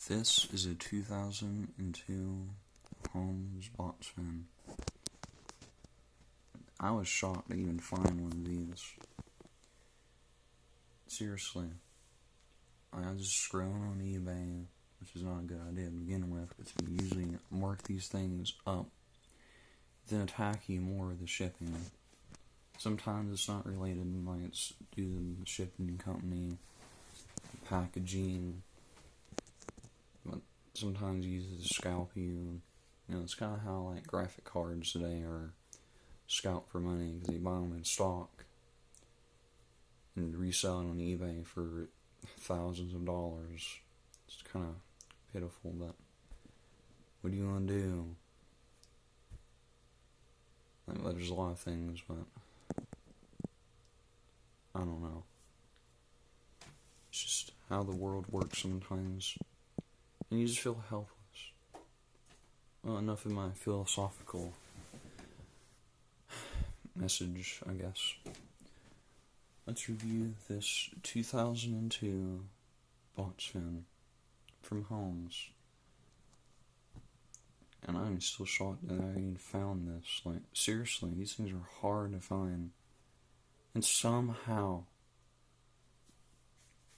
This is a 2002 Holmes box fan. I was shocked to even find one of these. Seriously. I was just scrolling on eBay, which is not a good idea to begin with, because you usually mark these things up, then attack you more with the shipping. Sometimes it's not related, like it's due to the shipping company, the packaging, but sometimes it uses to scalp you. You know, it's kind of how like graphic cards today are scalped for money, because they buy them in stock and resell it on eBay for thousands of dollars. It's kind of pitiful, but what do you want to do? Like, there's a lot of things, but I don't know. It's just how the world works sometimes, and you just feel helpless. Well, enough of my philosophical message, I guess. Let's review this 2002 box fan from Holmes. And I'm still shocked that I even found this. Like, seriously, these things are hard to find. And somehow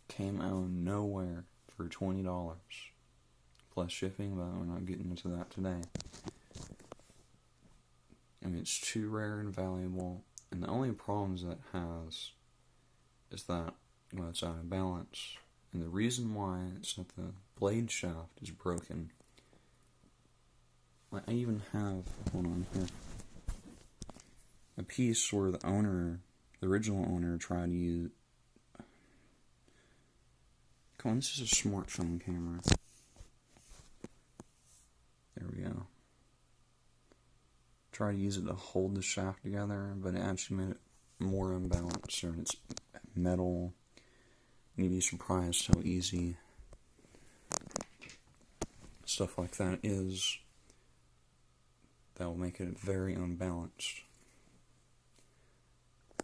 came out of nowhere for $20. Plus shipping, but we're not getting into that today. I mean, it's too rare and valuable. And the only problems that it has is that, well, it's out of balance. And the reason why is that the blade shaft is broken. Like, I even have, hold on here, a piece where the original owner tried to use, come on, this is a smartphone camera. There we go. Tried to use it to hold the shaft together, but it actually made it more unbalanced, and it's metal. You'd be surprised how easy stuff like that is. That will make it very unbalanced.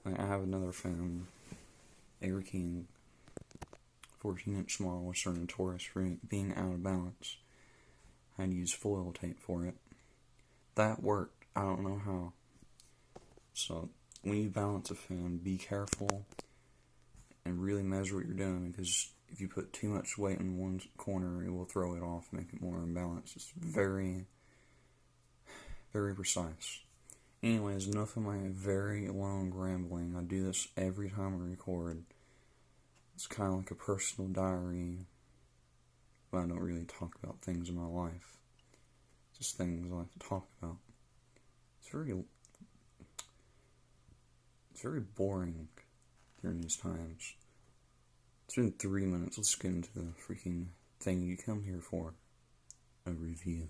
Like, I have another fan, Air King 14-inch model, which are notorious for being out of balance. I had to use foil tape for it. That worked. I don't know how. So, when you balance a fan, be careful and really measure what you're doing, because if you put too much weight in one corner, it will throw it off and make it more unbalanced. It's very, very precise. Anyways, enough of my very long rambling. I do this every time I record. It's kind of like a personal diary, but I don't really talk about things in my life. Just things I like to talk about. It's very boring during these times. It's been 3 minutes. Let's get into the freaking thing you come here for. A review.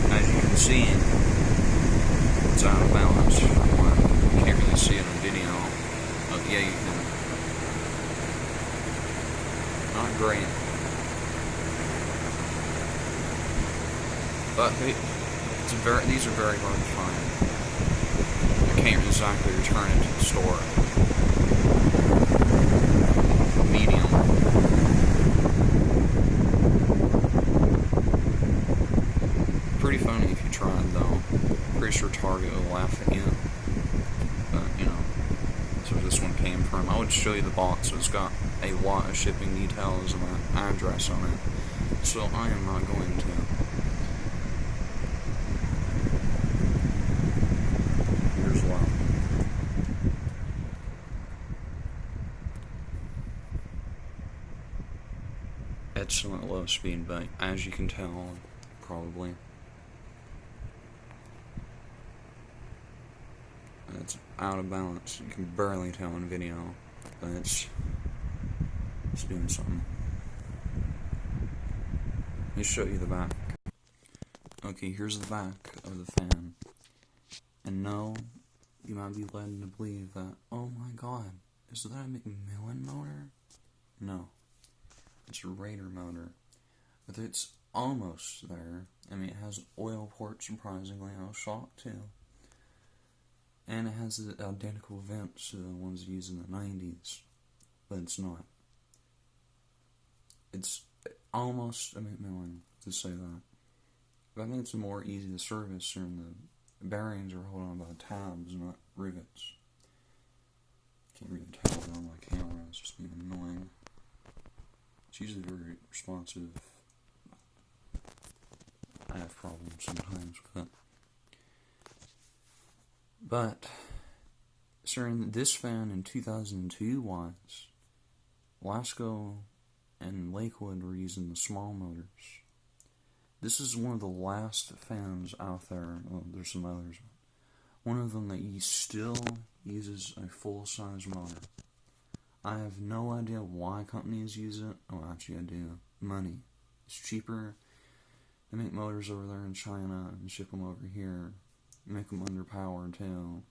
As you can see, it's out of balance. You can't really see it on video. Oh, yeah, you can. Not great. But these are very hard to find. I can't exactly return it to the store. Medium. Pretty funny if you tried, though. Pretty sure Target will laugh at you. But, you know, that's where this one came from. I would show you the box, so it's got a lot of shipping details and an address on it. So I am not going to. Here's one. Excellent low speed, but as you can tell, probably, it's out of balance. You can barely tell in video, but it's doing something. Let me show you the back. Okay, here's the back of the fan. And no, you might be led to believe that, oh my god, is that a McMillan motor? No, it's a Raider motor. But it's almost there. I mean, it has oil ports, surprisingly. I was shocked too. And it has the identical vents to the ones used in the 90s. but it's not. It's almost a million to say that. But I think it's more easy to service, and the bearings are held on by tabs, not rivets. Can't read the tabs on my camera, it's just being annoying. It's usually very responsive. I have problems sometimes with it. But during this fan in 2002 was Lasco and Lakewood were using the small motors. This is one of the last fans out there. Well, there's some others. One of them that still uses a full-size motor. I have no idea why companies use it. Oh, actually I do. Money. It's cheaper. They make motors over there in China and ship them over here. Make them underpowered too.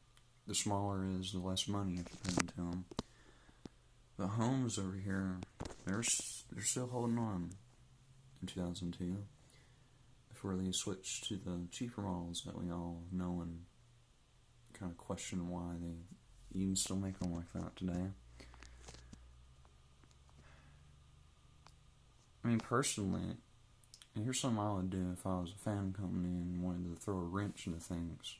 The smaller it is, the less money you have to pay into them. The Holmes over here, they're still holding on in 2002. Before they switched to the cheaper models that we all know and kind of question why they even still make them like that today. I mean, personally, here's something I would do if I was a fan company and wanted to throw a wrench into things.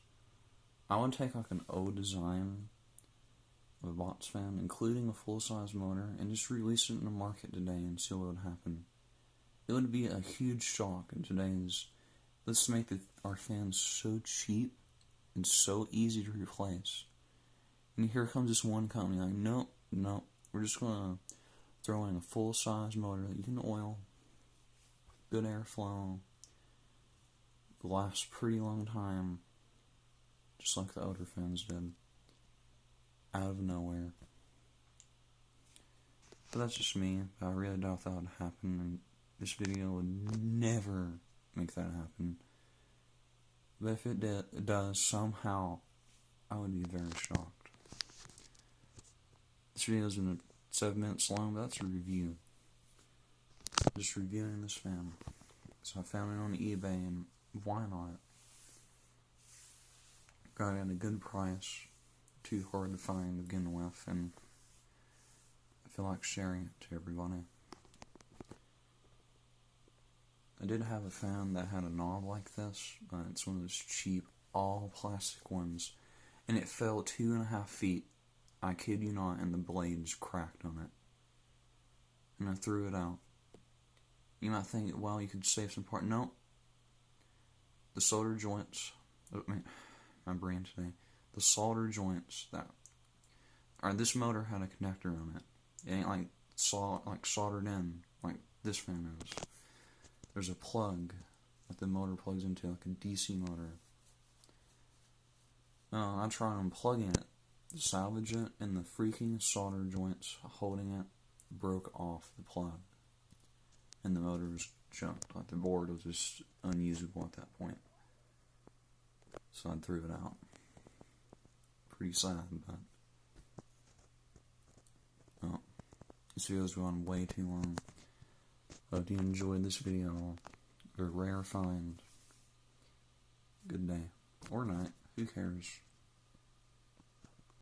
I would take like an old design of a box fan, including a full-size motor, and just release it in the market today and see what would happen. It would be a huge shock in today's, let's make our fans so cheap and so easy to replace. And here comes this one company like, nope, we're just going to throw in a full-size motor that you can oil, good airflow, lasts a pretty long time, just like the older fans did, out of nowhere. But that's just me. I really doubt that would happen, and this video would never make that happen. But if it does, somehow, I would be very shocked. This video is 7 minutes long, but that's a review. Just reviewing this fan. So I found it on eBay, and why not? Got it at a good price. Too hard to find to begin with, and I feel like sharing it to everybody. I did have a fan that had a knob like this, but it's one of those cheap, all plastic ones, and it fell 2.5 feet. I kid you not, and the blades cracked on it. And I threw it out. You might think, well, you could save some part. No. The solder joints, my brain today, the solder joints this motor had a connector on it. It ain't like soldered in, like this fan is. There's a plug that the motor plugs into, like a DC motor. I tried unplugging it to salvage it, and the freaking solder joints holding it broke off the plug. And the motor was junked. Like the board was just unusable at that point. So I threw it out. Pretty sad, but well, this video's gone way too long. Hope you enjoyed this video. A rare find. Good day. Or night. Who cares?